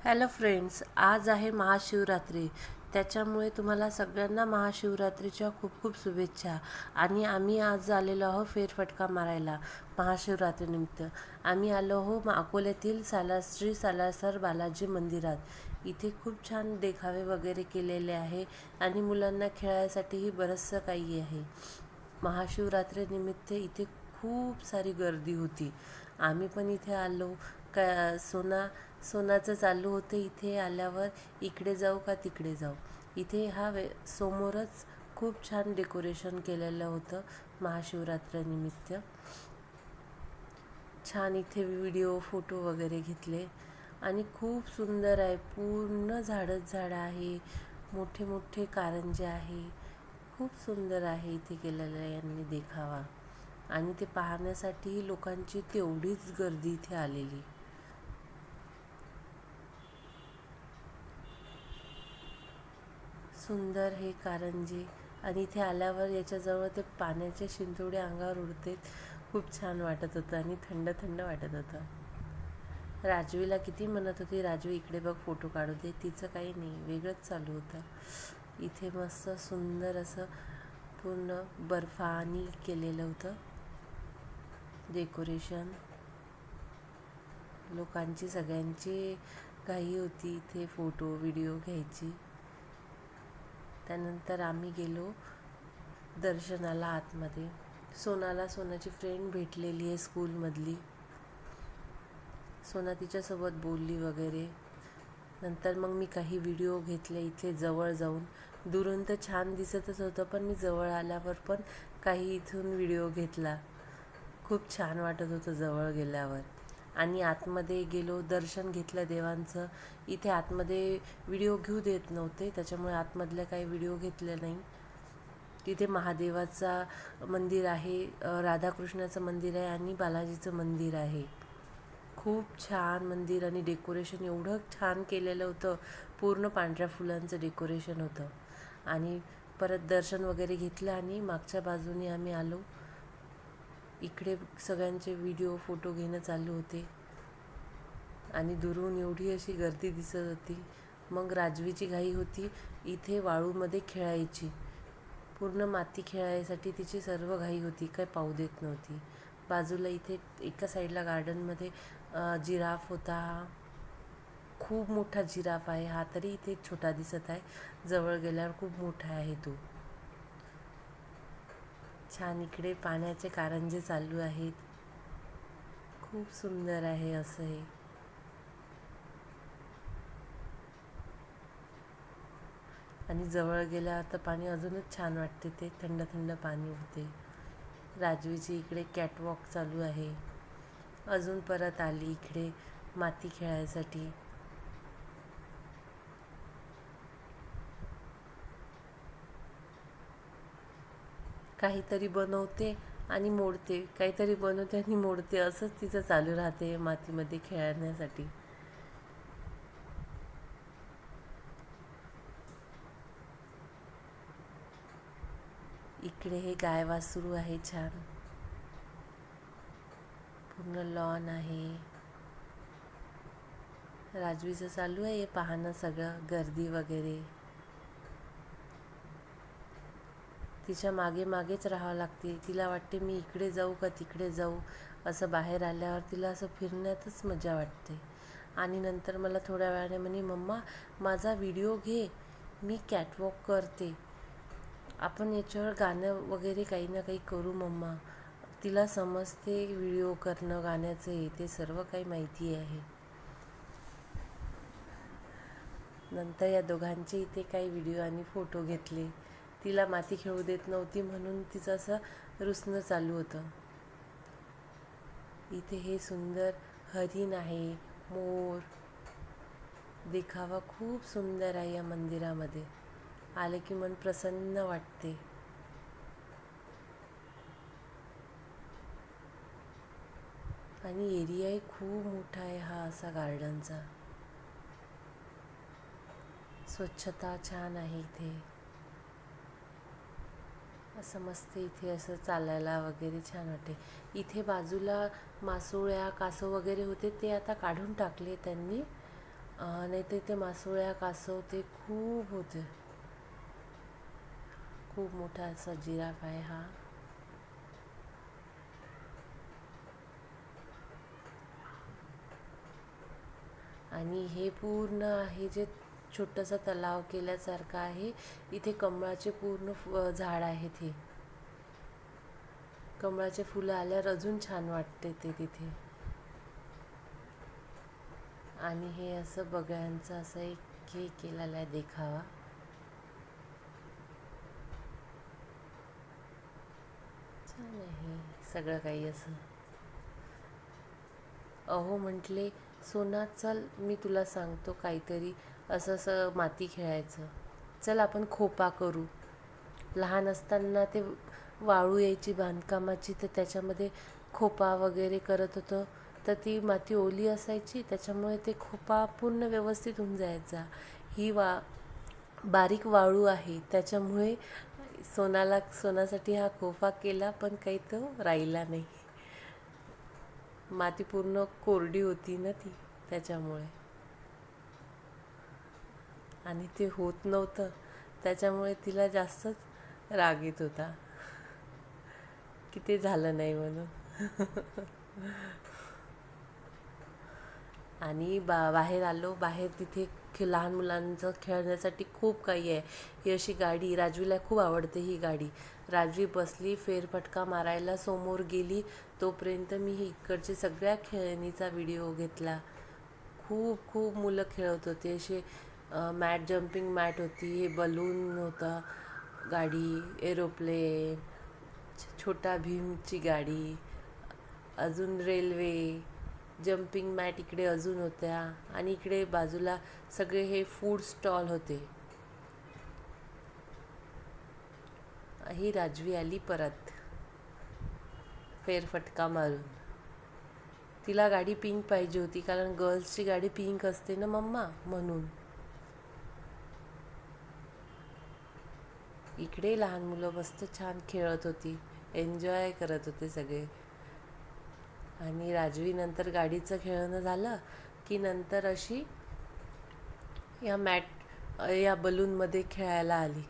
Hello friends, आज आहे महाशिवरात्री. त्याच्यामुळे तुम्हाला सगळ्यांना महाशिवरात्रीच्या खूप खूप शुभेच्छा. आणि आम्ही आज आलेलो आहो फेरफटका मारायला महाशिवरात्रीनिमित्त. आम्ही आलो आहो अकोल्यातील श्री सालासर बालाजी मंदिरात. इथे खूप छान देखावे वगैरे केलेले आहे आणि मुलांना खेळायसाठीही बरंचसं काही आहे. महाशिवरात्रीनिमित्त इथे खूप सारी गर्दी होती. आम्ही पण इथे आलो. सोनाचं चालू होतं. इथे आल्यावर इकडे जाऊ का तिकडे जाऊ. इथे समोरच खूप छान डेकोरेशन केलेलं होतं महाशिवरात्रीनिमित्त. छान इथे व्हिडिओ फोटो वगैरे घेतले आणि खूप सुंदर आहे. पूर्ण झाडच झाडं आहे, मोठे मोठे कारंजे आहे. खूप सुंदर आहे इथे केलेला यांनी देखावा. आणि ते पाहण्यासाठी लोकांची तेवढीच गर्दी इथे आलेली. सुंदर हे कारंजे. आणि इथे आल्यावर याच्याजवळ ते पाण्याचे शिंतोडे अंगावर उडते. खूप छान वाटत होतं आणि थंड थंड वाटत होतं. राजवीला किती म्हणत होती, राजवी इकडे बघ फोटो काढू दे. तिचं काही नाही, वेगळंच चालू होतं. इथे मस्त सुंदर असं पूर्ण बर्फानी केलेलं होतं डेकोरेशन. लोकांची सगळ्यांची घाई होती इथे फोटो व्हिडिओ घ्यायची. त्यानंतर आम्ही गेलो दर्शनाला आतमध्ये. सोनाची फ्रेंड भेटलेली आहे स्कूलमधली. सोना तिच्यासोबत बोलली वगैरे. नंतर मग मी काही व्हिडिओ घेतले इथे जवळ जाऊन. दुरून तर छान दिसतच होतं, पण मी जवळ आल्यावर पण काही इथून व्हिडिओ घेतला. खूप छान वाटत होतं जवळ गेल्यावर. आणि आतमध्ये गेलो, दर्शन घेतलं देवांचं. इथे आतमध्ये व्हिडिओ घेऊ देत नव्हते, त्याच्यामुळे आतमधल्या काही व्हिडिओ घेतले नाही. तिथे महादेवाचा मंदिर आहे, राधाकृष्णाचं मंदिर आहे आणि बालाजीचं मंदिर आहे. खूप छान मंदिर आणि डेकोरेशन एवढं छान केलेलं होतं. पूर्ण पांढऱ्या फुलांचं डेकोरेशन होतं. आणि परत दर्शन वगैरे घेतलं आणि मागच्या बाजूने आम्ही आलो. इकडे सगळ्यांचे व्हिडिओ फोटो घेणं चालू होते आणि दुरून एवढी अशी गर्दी दिसत होती. मग राजवीची घाई होती इथे वाळूमध्ये खेळायची. पूर्ण माती खेळायसाठी तिची सर्व घाई होती, काय पाहू देत नव्हती. बाजूला इथे एका साईडला गार्डनमध्ये जिराफ होता. खूप मोठा जिराफ आहे हा, तरी इथे छोटा दिसत आहे. जवळ गेल्यावर खूप मोठा आहे तो. छान इकडे पाण्याचे कारंजे चालू आहेत. खूप सुंदर आहे असं हे. आणि जवळ गेल्यावर तर पाणी अजूनच छान वाटते. ते थंड थंड पाणी होते. राजवीची इकडे कॅटवॉक चालू आहे. अजून परत आली इकडे माती खेळायसाठी. काहीतरी बनवते आणि मोडते, काहीतरी बनवते आणि मोडते, असंच तिचं चालू राहते मातीमध्ये खेळण्यासाठी. इकडे हे गाय वासरू आहे छान. पूर्ण लॉन आहे. राजवीचं चालू आहे पाहणं सगळं, गर्दी वगैरे. तिच्या मागे मागेच राहावं लागते. तिला वाटते मी इकडे जाऊ का तिकडे जाऊ. असं बाहेर आल्यावर तिला असं फिरण्यातच मजा वाटते. आणि नंतर मला थोड्या वेळाने म्हणे, मम्मा माझा व्हिडिओ घे, मी कॅटवॉक करते. आपण याच्यावर गाणं वगैरे काही ना काही करू मम्मा. तिला समजते व्हिडिओ करणं, गाण्याचं हे ते सर्व काही माहिती आहे. नंतर या दोघांचे इथे काही व्हिडिओ आणि फोटो घेतले. तिला माती खेळू देत नव्हती म्हणून तिचं असं रुसणं चालू होतं. इथे हे सुंदर हरिण आहे, मोर. देखावा खूप सुंदर आहे या मंदिरामध्ये. आले की मन प्रसन्न वाटते. आणि एरियाही खूप मोठा आहे हा असा गार्डनचा. स्वच्छता छान आहे इथे. असं मस्त इथे असं चालायला वगैरे छान वाटते. इथे बाजूला मासोळ्या कासव वगैरे होते, ते आता काढून टाकले त्यांनी. नाही तर इथे मासोळ्या, कासव ते खूप होते. खूप मोठा असा जिराफ आहे हा. आणि हे पूर्ण आहे जे छोटंसं तलाव केल्यासारखं आहे. इथे कमळाचे पूर्ण झाड आहेत. हे कमळाचे फुलं आल्यावर अजून छान वाटते ते तिथे. आणि हे असं बगळ्यांचं असं एक हे केलेला आहे देखावा. छान आहे सगळं काही असं. अहो म्हटले सोना चल मी तुला सांगतो काहीतरी असं असं माती खेळायचं. चल आपण खोपा करू. लहान असताना ते वाळू यायची बांधकामाची, तर त्याच्यामध्ये खोपा वगैरे करत होतो. तर ती माती ओली असायची, त्याच्यामुळे ते खोपा पूर्ण व्यवस्थित होऊन जायचा. ही बारीक वाळू आहे, त्याच्यामुळे सोनासाठी हा खोपा केला, पण काही तो राहिला नाही. माती पूर्ण कोरडी होती ना ती, त्याच्यामुळे. आणि ते होत नव्हतं, त्याच्यामुळे तिला जास्तच राग येत होता की ते झालं नाही म्हणून. आणि बाहेर आलो. बाहेर तिथे लहान मुलांचं खेळण्यासाठी खूप काही आहे. ही अशी गाडी राजवीला खूप आवडते. ही गाडी राजवी बसली, फेरफटका मारायला समोर गेली. तोपर्यंत मी ही इकडचे सगळ्या खेळणीचा व्हिडिओ घेतला. खूप खूप मुलं खेळत होते. असे जम्पिंग मॅट होती, हे बलून होता, गाडी, एरोप्लेन, छोटा भीमची गाडी, अजून रेल्वे, जम्पिंग मॅट इकडे अजून होत्या. आणि इकडे बाजूला सगळे हे फूड स्टॉल होते. ही राजवी आली परत फेरफटका मारून. तिला गाडी पिंक पाहिजे होती, कारण गर्ल्सची गाडी पिंक असते ना मम्मा, म्हणून. इकडे लहान मुलं मस्त छान खेळत होती, एन्जॉय करत होते सगळे. आणि राजवी नंतर गाडीचं खेळणं झालं की नंतर अशी या बलूनमध्ये खेळायला आली.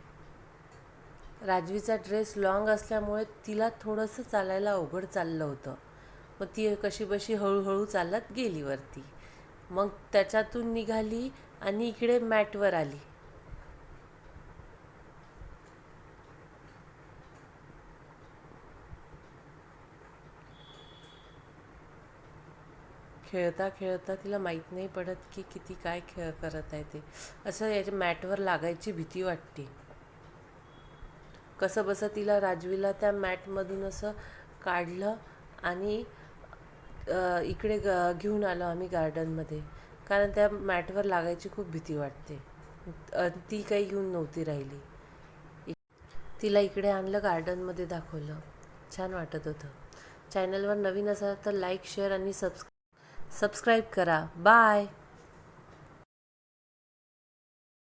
राजवीचा ड्रेस लॉंग असल्यामुळे तिला थोडंसं चालायला अवघड चाललं होतं. मग ती कशीबशी हळूहळू चालत गेली वरती. मग त्याच्यातून निघाली आणि इकडे मॅटवर आली. खेळता खेळता तिला माहीत नाही पडत की किती काय खेळ करत आहे ते. असं याच्या मॅटवर लागायची भीती वाटते. कसं बसं तिला राजवीला त्या मॅटमधून असं काढलं आणि इकडे घेऊन आलो आम्ही गार्डनमध्ये, कारण त्या मॅटवर लागायची खूप भीती वाटते. ती काही घेऊन नव्हती राहिली. तिला इकडे आणलं, गार्डनमध्ये दाखवलं, छान वाटत होतं. चॅनलवर नवीन असाल तर लाईक, शेअर आणि सबस्क्राईब करा. बाय.